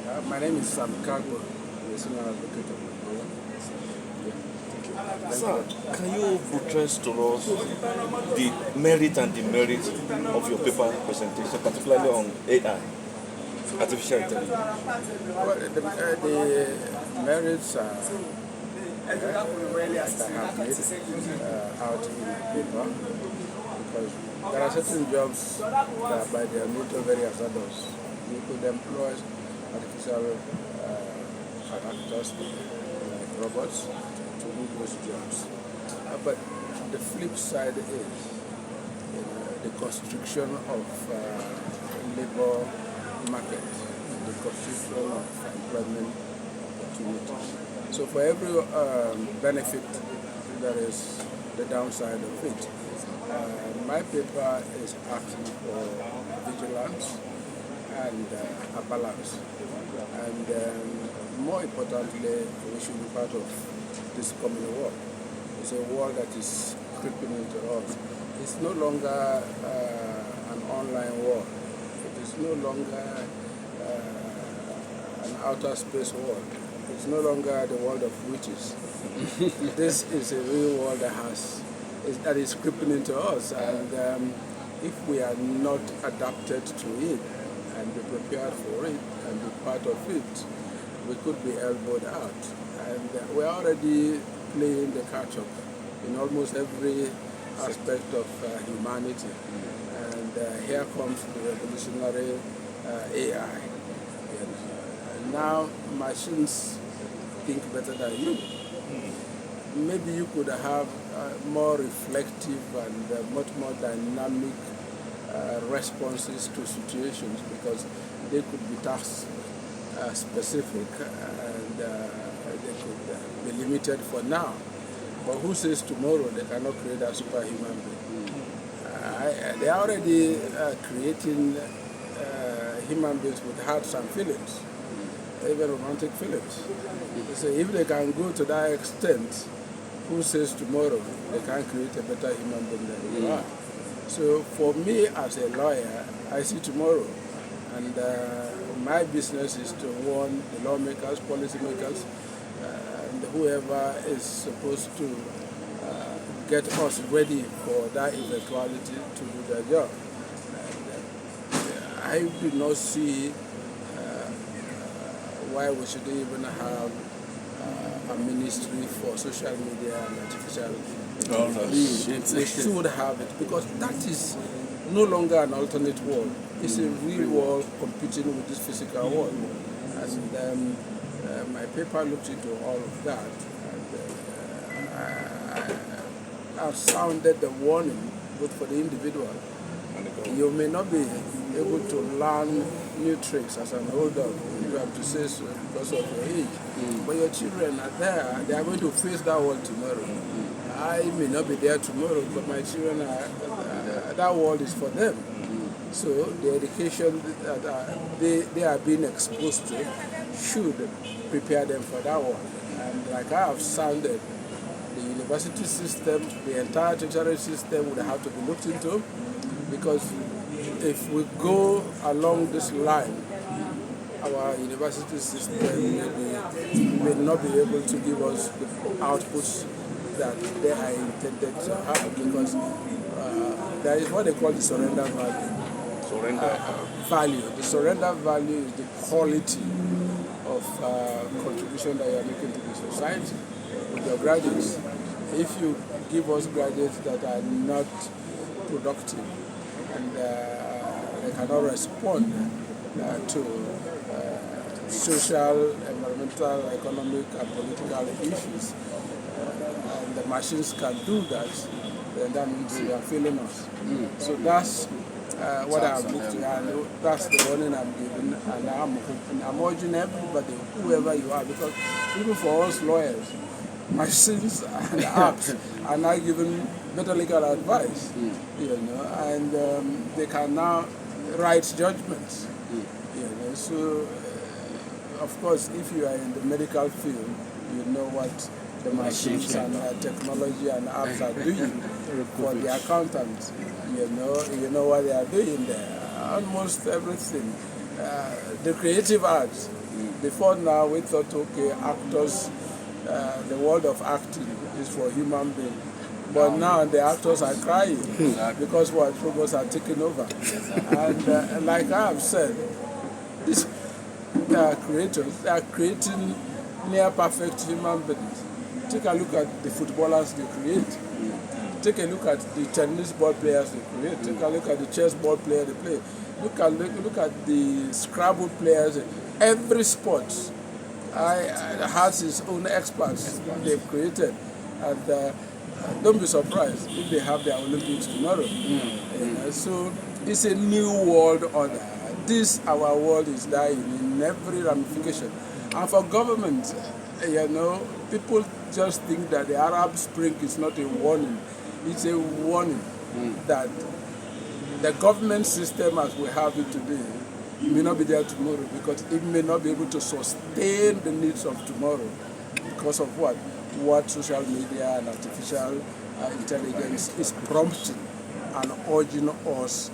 My name is Kargbo. I'm a senior advocate of Nigeria. Sir, can you buttress to us the merit and demerit of your paper presentation, particularly on AI, artificial intelligence? Well, the merits are like I have made out in paper because there are certain jobs that by their nature very hazardous. You could employ artificial characters like robots to do those jobs. But the flip side is the constriction of labor market, the constriction of employment opportunities. So for every benefit, there is the downside of it. My paper is asking for vigilance and a balance. And more importantly, we should be part of this common world. It's a world that is creeping into us. It's no longer an online world. It is no longer an outer space world. It's no longer the world of witches. This is a real world that is creeping into us, and if we are not adapted to it and be prepared for it and be part of it, we could be elbowed out. And we're already playing the catch-up in almost every aspect of humanity. And here comes the revolutionary AI. And now machines think better than you. Maybe you could have more reflective and much more dynamic responses to situations because they could be task specific and they could be limited for now. But who says tomorrow they cannot create a superhuman being? They are already creating human beings with hearts and feelings, even romantic feelings. So if they can go to that extent, who says tomorrow they can create a better human being than you are? So for me as a lawyer, I see tomorrow, and my business is to warn the lawmakers, policymakers, and whoever is supposed to get us ready for that eventuality to do their job. And I do not see why we should even have a ministry for social media and artificial intelligence. We should have it because that is no longer an alternate world. It's a real world competing with this physical world. And my paper looked into all of that. And I've sounded the warning both for the individual. You may not be able to learn new tricks as an older, you have to say so because of your age. But your children are there, they are going to face that world tomorrow. I may not be there tomorrow, but my children that world is for them. So the education that they are being exposed to should prepare them for that world. And like I have sounded, the university system, the entire tertiary system would have to be looked into, because if we go along this line, our university system may not be able to give us the outputs that they are intended to have, because there is what they call the surrender value. The surrender value is the quality of contribution that you are making to the society with your graduates. If you give us graduates that are not productive and they cannot respond to social, environmental, economic, and political issues, and the machines can do that, then that means they are failing us. So that's what I've looked at, and that's the warning I'm giving, and I'm urging everybody, whoever you are, because even for us lawyers, machines and apps are now giving better legal advice, and they can now write judgments, So, of course, if you are in the medical field, you know what the machines and technology and apps are doing for the accountants. You know what they are doing there. Almost everything. The creative arts, Before now, we thought, okay, actors, the world of acting is for human beings. But now the actors are crying because what robots are taking over. And like I have said, these creators, they are creating near perfect human beings. Take a look at the footballers they create. Take a look at the tennis ball players they create. Take a look at the chess ball players they play. Look at the Scrabble players. Every sport has its own experts they've created. And don't be surprised if they have their Olympics tomorrow. So it's a new world order. This, our world, is dying in every ramification. And for government, people just think that the Arab Spring is not a warning. It's a warning that the government system as we have it today may not be there tomorrow, because it may not be able to sustain the needs of tomorrow because of what social media and artificial intelligence is prompting and urging us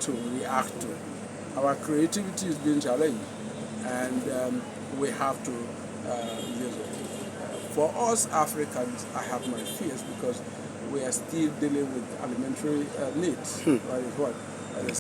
to react to. Our creativity is being challenged, and we have to use it. For us Africans, I have my fears because we are still dealing with elementary needs. That is what